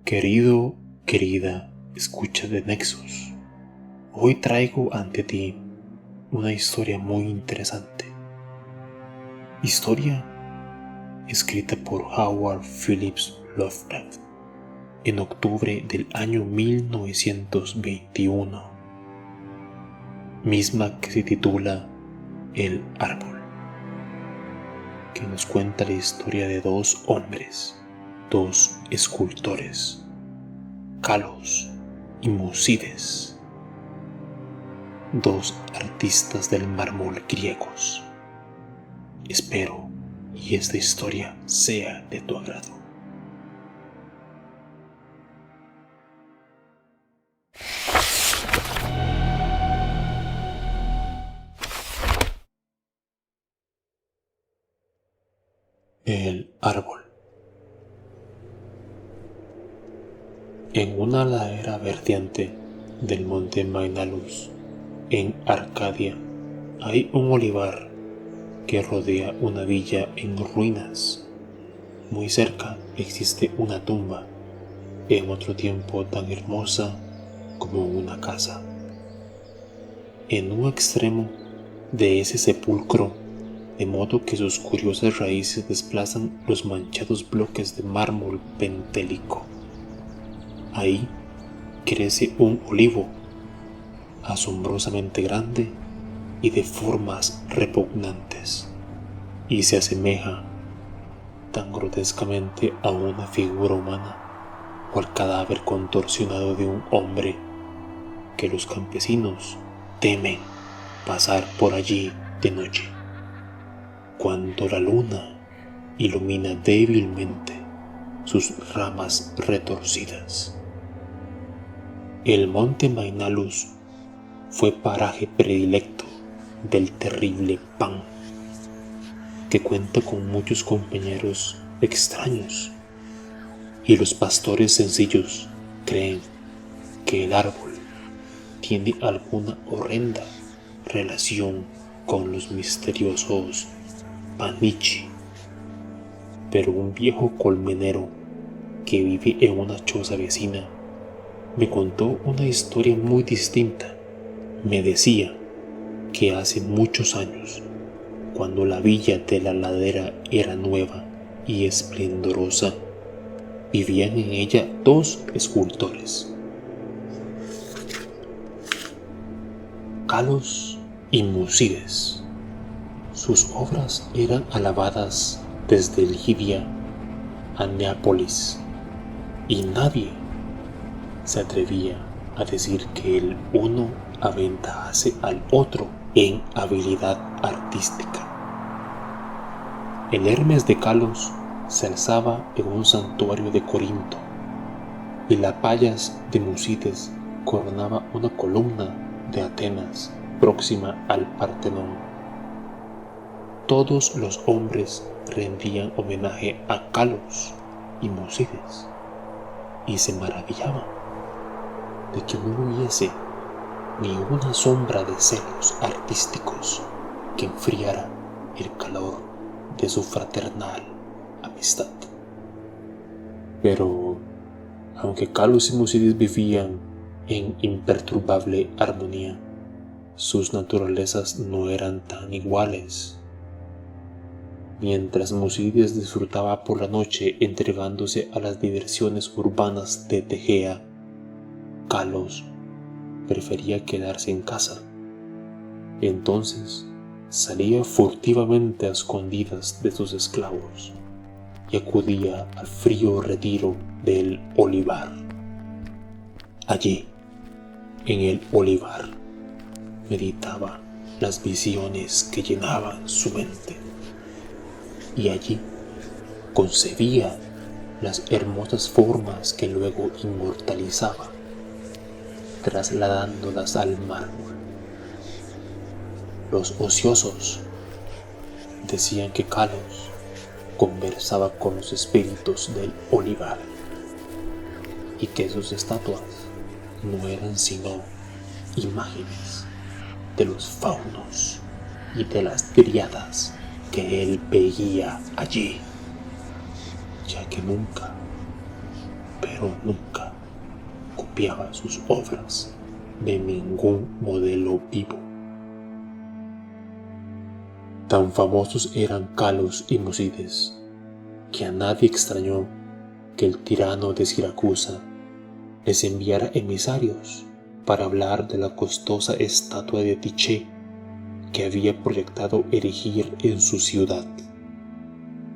Querido, querida, escucha de Nexus. Hoy traigo ante ti una historia muy interesante. Historia escrita por Howard Phillips Lovecraft en octubre del año 1921, misma que se titula El Árbol, que nos cuenta la historia de dos hombres, dos escultores, Kalos y Musides, dos artistas del mármol griegos. Espero y esta historia sea de tu agrado. El árbol. En una ladera verdeante del monte Mainalus, en Arcadia, hay un olivar que rodea una villa en ruinas. Muy cerca existe una tumba, en otro tiempo tan hermosa como una casa. En un extremo de ese sepulcro, de modo que sus curiosas raíces desplazan los manchados bloques de mármol pentélico. Ahí crece un olivo, asombrosamente grande y de formas repugnantes, y se asemeja tan grotescamente a una figura humana o al cadáver contorsionado de un hombre que los campesinos temen pasar por allí de noche, cuando la luna ilumina débilmente sus ramas retorcidas. El monte Mainalus fue paraje predilecto del terrible Pan, que cuenta con muchos compañeros extraños, y los pastores sencillos creen que el árbol tiene alguna horrenda relación con los misteriosos Panichi. Pero un viejo colmenero que vive en una choza vecina me contó una historia muy distinta. Me decía que hace muchos años, cuando la villa de la ladera era nueva y esplendorosa, vivían en ella dos escultores, Kalos y Musides. Sus obras eran alabadas desde Lidia a Neápolis, y nadie se atrevía a decir que el uno aventajase al otro en habilidad artística. El Hermes de Kalos se alzaba en un santuario de Corinto, y la Pallas de Musides coronaba una columna de Atenas próxima al Partenón. Todos los hombres rendían homenaje a Kalos y Musides, y se maravillaban de que no hubiese ni una sombra de celos artísticos que enfriara el calor de su fraternal amistad. Pero, aunque Kalos y Musides vivían en imperturbable armonía, sus naturalezas no eran tan iguales. Mientras Musides disfrutaba por la noche entregándose a las diversiones urbanas de Tegea, Kalos prefería quedarse en casa. Entonces salía furtivamente a escondidas de sus esclavos y acudía al frío retiro del olivar. Allí, en el olivar, meditaba las visiones que llenaban su mente, y allí concebía las hermosas formas que luego inmortalizaba, trasladándolas al mármol. Los ociosos decían que Kalos conversaba con los espíritus del olivar, y que sus estatuas no eran sino imágenes de los faunos y de las dríadas que él veía allí, ya que nunca, pero pero nunca copiaba sus obras de ningún modelo vivo. Tan famosos eran Calos y Musides, que a nadie extrañó que el tirano de Siracusa les enviara emisarios para hablar de la costosa estatua de Tiché que había proyectado erigir en su ciudad.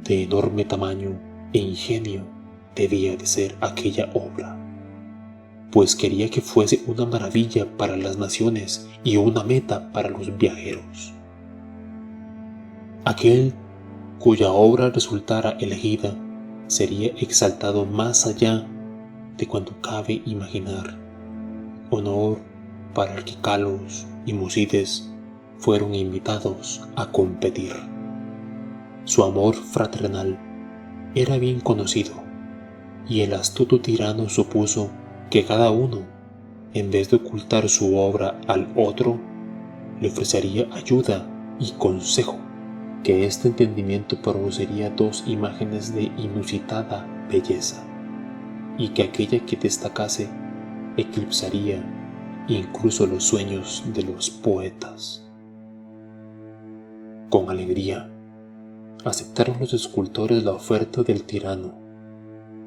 De enorme tamaño e ingenio debía de ser aquella obra, pues quería que fuese una maravilla para las naciones y una meta para los viajeros. Aquel cuya obra resultara elegida sería exaltado más allá de cuanto cabe imaginar, honor para el que Calos y Musides fueron invitados a competir. Su amor fraternal era bien conocido, y el astuto tirano supuso que cada uno, en vez de ocultar su obra al otro, le ofrecería ayuda y consejo, que este entendimiento produciría dos imágenes de inusitada belleza, y que aquella que destacase eclipsaría incluso los sueños de los poetas. Con alegría aceptaron los escultores la oferta del tirano,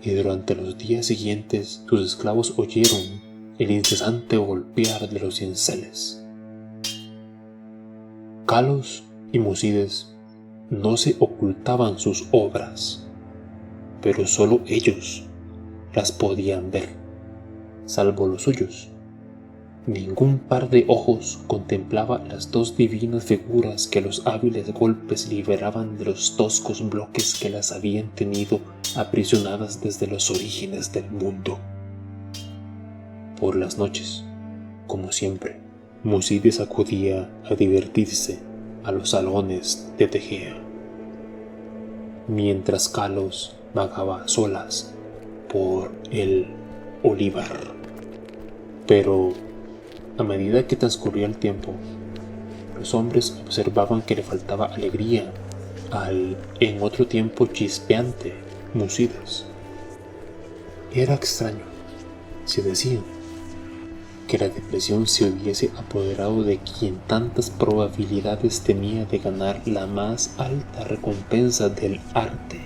y durante los días siguientes sus esclavos oyeron el incesante golpear de los cinceles. Calos y Musides no se ocultaban sus obras, pero solo ellos las podían ver, salvo los suyos. Ningún par de ojos contemplaba las dos divinas figuras que los hábiles golpes liberaban de los toscos bloques que las habían tenido aprisionadas desde los orígenes del mundo. Por las noches, como siempre, Musides acudía a divertirse a los salones de Tegea, mientras Calos vagaba a solas por el olivar. Pero a medida que transcurría el tiempo, los hombres observaban que le faltaba alegría al en otro tiempo chispeante Musides. Era extraño, se decían, que la depresión se hubiese apoderado de quien tantas probabilidades tenía de ganar la más alta recompensa del arte.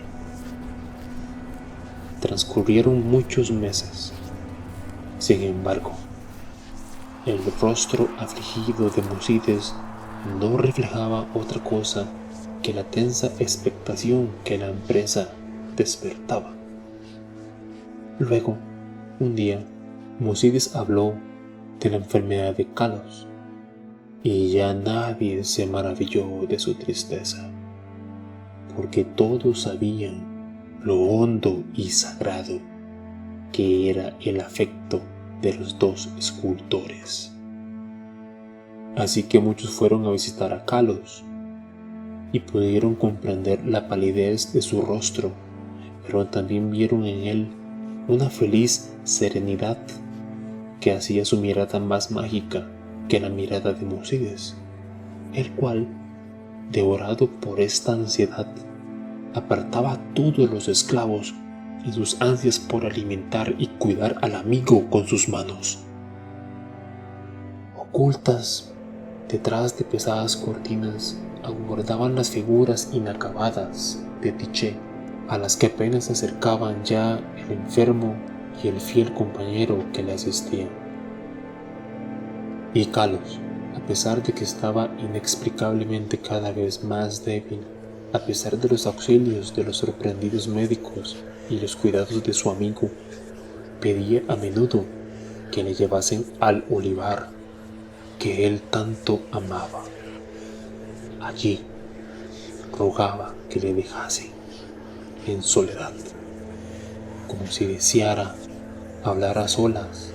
Transcurrieron muchos meses. Sin embargo, el rostro afligido de Musides no reflejaba otra cosa que la tensa expectación que la empresa despertaba. Luego, un día, Musides habló de la enfermedad de Calos, y ya nadie se maravilló de su tristeza, porque todos sabían lo hondo y sagrado que era el afecto de los dos escultores. Así que muchos fueron a visitar a Calos y pudieron comprender la palidez de su rostro, pero también vieron en él una feliz serenidad que hacía su mirada más mágica que la mirada de Musides, el cual, devorado por esta ansiedad, apartaba a todos los esclavos en sus ansias por alimentar y cuidar al amigo con sus manos. Ocultas detrás de pesadas cortinas aguardaban las figuras inacabadas de Tiché, a las que apenas se acercaban ya el enfermo y el fiel compañero que le asistía. Y Calos, a pesar de que estaba inexplicablemente cada vez más débil, a pesar de los auxilios de los sorprendidos médicos y los cuidados de su amigo, pedía a menudo que le llevasen al olivar que él tanto amaba. Allí rogaba que le dejasen en soledad, como si deseara hablar a solas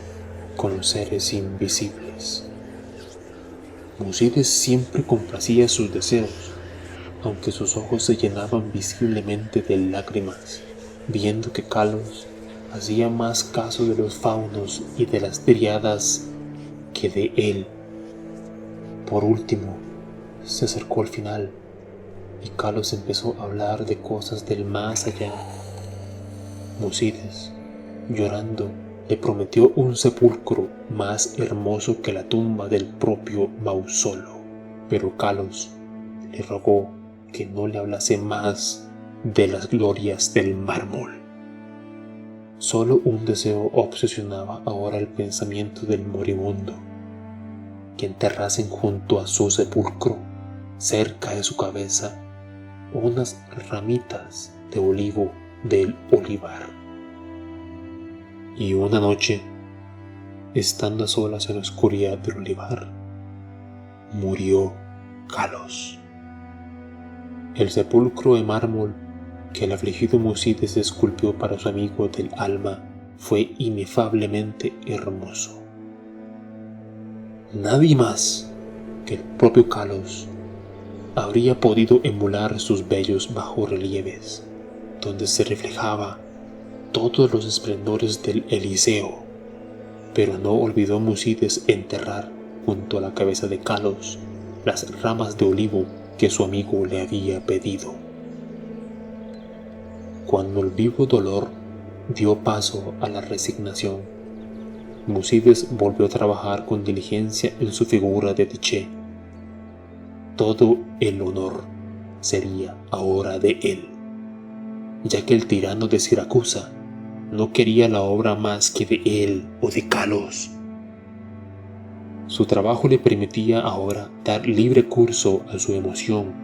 con los seres invisibles. Musides siempre complacía sus deseos, aunque sus ojos se llenaban visiblemente de lágrimas, viendo que Calos hacía más caso de los faunos y de las dríadas que de él. Por último, se acercó al final, y Calos empezó a hablar de cosas del más allá. Musides llorando, le prometió un sepulcro más hermoso que la tumba del propio Mausolo. Pero Kalos le rogó que no le hablase más de las glorias del mármol. Solo un deseo obsesionaba ahora el pensamiento del moribundo: que enterrasen junto a su sepulcro, cerca de su cabeza, unas ramitas de olivo del olivar. Y una noche, estando a solas en la oscuridad del olivar, murió Kalos. El sepulcro de mármol que el afligido Musides esculpió para su amigo del alma fue inefablemente hermoso. Nadie más que el propio Kalos habría podido emular sus bellos bajorrelieves, donde se reflejaba todos los esplendores del Eliseo. Pero no olvidó Musides enterrar junto a la cabeza de Kalos las ramas de olivo que su amigo le había pedido. Cuando el vivo dolor dio paso a la resignación, Musides volvió a trabajar con diligencia en su figura de Tiché. Todo el honor sería ahora de él, ya que el tirano de Siracusa no quería la obra más que de él o de Kalos. Su trabajo le permitía ahora dar libre curso a su emoción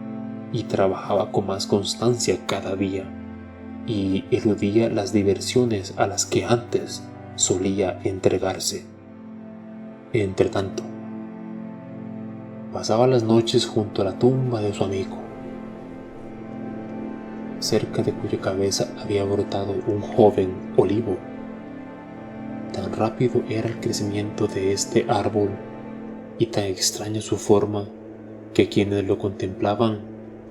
y trabajaba con más constancia cada día, y eludía las diversiones a las que antes solía entregarse. Entretanto, pasaba las noches junto a la tumba de su amigo, cerca de cuya cabeza había brotado un joven olivo. Tan rápido era el crecimiento de este árbol y tan extraña su forma que quienes lo contemplaban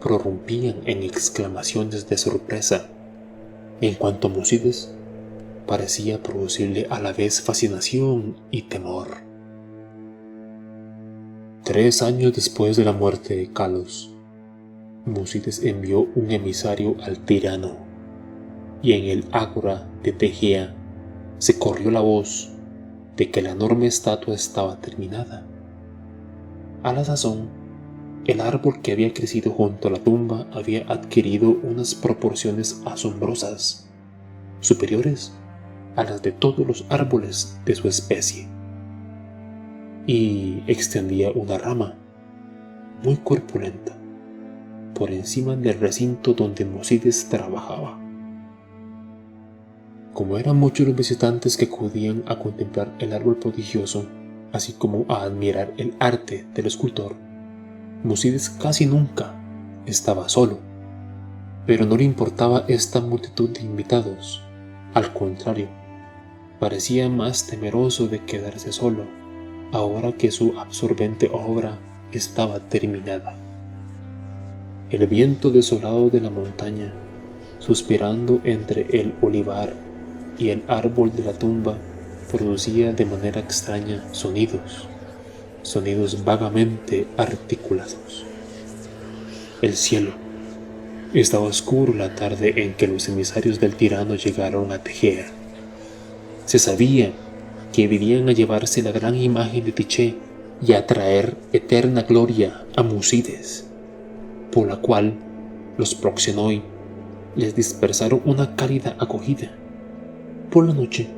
prorrumpían en exclamaciones de sorpresa, en cuanto Musides parecía producirle a la vez fascinación y temor. 3 años después de la muerte de Kalos, Musides envió un emisario al tirano, y en el ágora de Tegea se corrió la voz de que la enorme estatua estaba terminada. A la sazón, el árbol que había crecido junto a la tumba había adquirido unas proporciones asombrosas, superiores a las de todos los árboles de su especie, y extendía una rama muy corpulenta por encima del recinto donde Musides trabajaba. Como eran muchos los visitantes que acudían a contemplar el árbol prodigioso, así como a admirar el arte del escultor, Musides casi nunca estaba solo, pero no le importaba esta multitud de invitados. Al contrario, parecía más temeroso de quedarse solo, ahora que su absorbente obra estaba terminada. El viento desolado de la montaña, suspirando entre el olivar y el árbol de la tumba, producía de manera extraña sonidos vagamente articulados. El cielo estaba oscuro la tarde en que los emisarios del tirano llegaron a Tegea. Se sabía que venían a llevarse la gran imagen de Tiché y a traer eterna gloria a Musides, por la cual los proxenoi les dispersaron una cálida acogida. Por la noche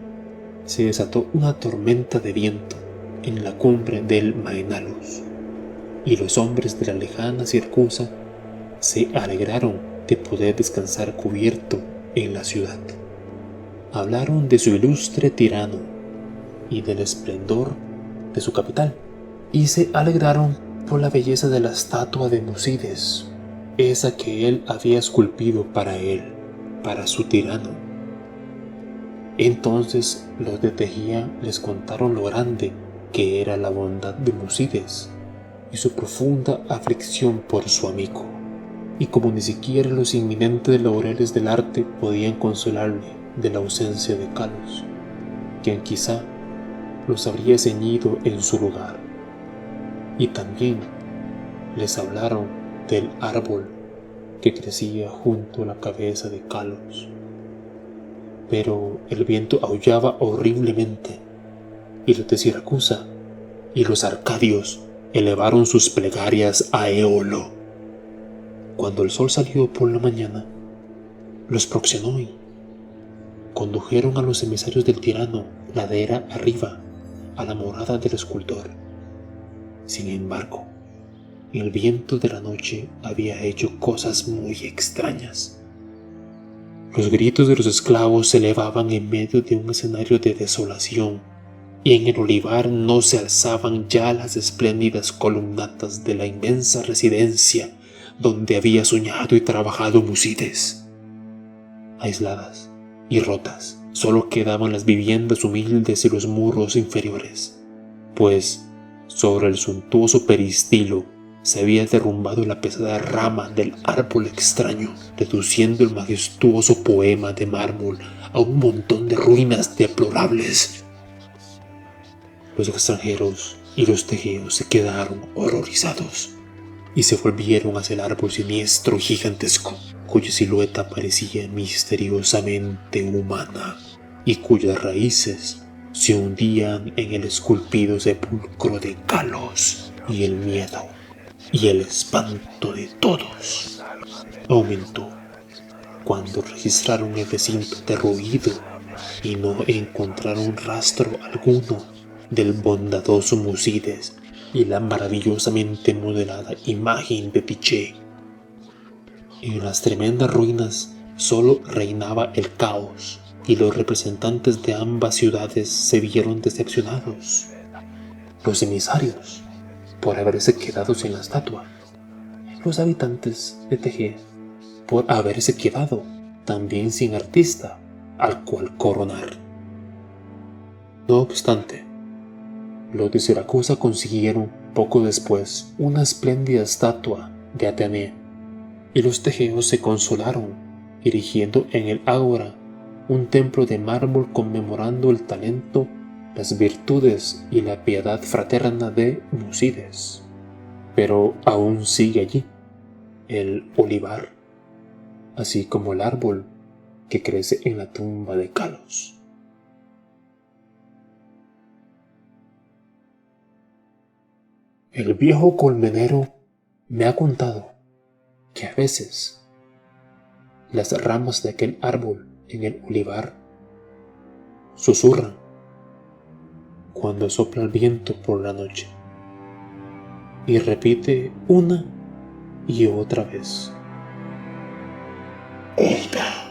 se desató una tormenta de viento en la cumbre del Maenalos, y los hombres de la lejana Siracusa se alegraron de poder descansar cubierto en la ciudad. Hablaron de su ilustre tirano y del esplendor de su capital, y se alegraron por la belleza de la estatua de Musides, esa que él había esculpido para él, para su tirano. Entonces los de Tegea les contaron lo grande que era la bondad de Musides y su profunda aflicción por su amigo, y como ni siquiera los inminentes laureles del arte podían consolarle de la ausencia de Kalos, quien quizá los habría ceñido en su lugar. Y también les hablaron del árbol que crecía junto a la cabeza de Kalos. pero el viento aullaba horriblemente, y los de Siracusa y los arcadios elevaron sus plegarias a Éolo. Cuando el sol salió por la mañana, los proxenoi condujeron a los emisarios del tirano ladera arriba a la morada del escultor. Sin embargo, el viento de la noche había hecho cosas muy extrañas. Los gritos de los esclavos se elevaban en medio de un escenario de desolación, y en el olivar no se alzaban ya las espléndidas columnatas de la inmensa residencia donde había soñado y trabajado Musides. Aisladas y rotas, solo quedaban las viviendas humildes y los muros inferiores, pues sobre el suntuoso peristilo se había derrumbado la pesada rama del árbol extraño, reduciendo el majestuoso poema de mármol a un montón de ruinas deplorables. Los extranjeros y los tejeos se quedaron horrorizados y se volvieron hacia el árbol siniestro y gigantesco, cuya silueta parecía misteriosamente humana y cuyas raíces se hundían en el esculpido sepulcro de Kalos. Y el miedo y el espanto de todos aumentó cuando registraron el recinto derruido y no encontraron rastro alguno del bondadoso Musides y la maravillosamente modelada imagen de Tyché. En las tremendas ruinas solo reinaba el caos, y los representantes de ambas ciudades se vieron decepcionados. Los emisarios, por haberse quedado sin la estatua; los habitantes de Tegea, por haberse quedado también sin artista al cual coronar. No obstante, los de Siracusa consiguieron poco después una espléndida estatua de Atenea, y los tegeos se consolaron erigiendo en el ágora un templo de mármol conmemorando el talento, las virtudes y la piedad fraterna de Musides. Pero aún sigue allí el olivar, así como el árbol que crece en la tumba de Kalos. El viejo colmenero me ha contado que a veces las ramas de aquel árbol en el olivar susurran cuando sopla el viento por la noche, y repite una y otra vez: ¡Oiga!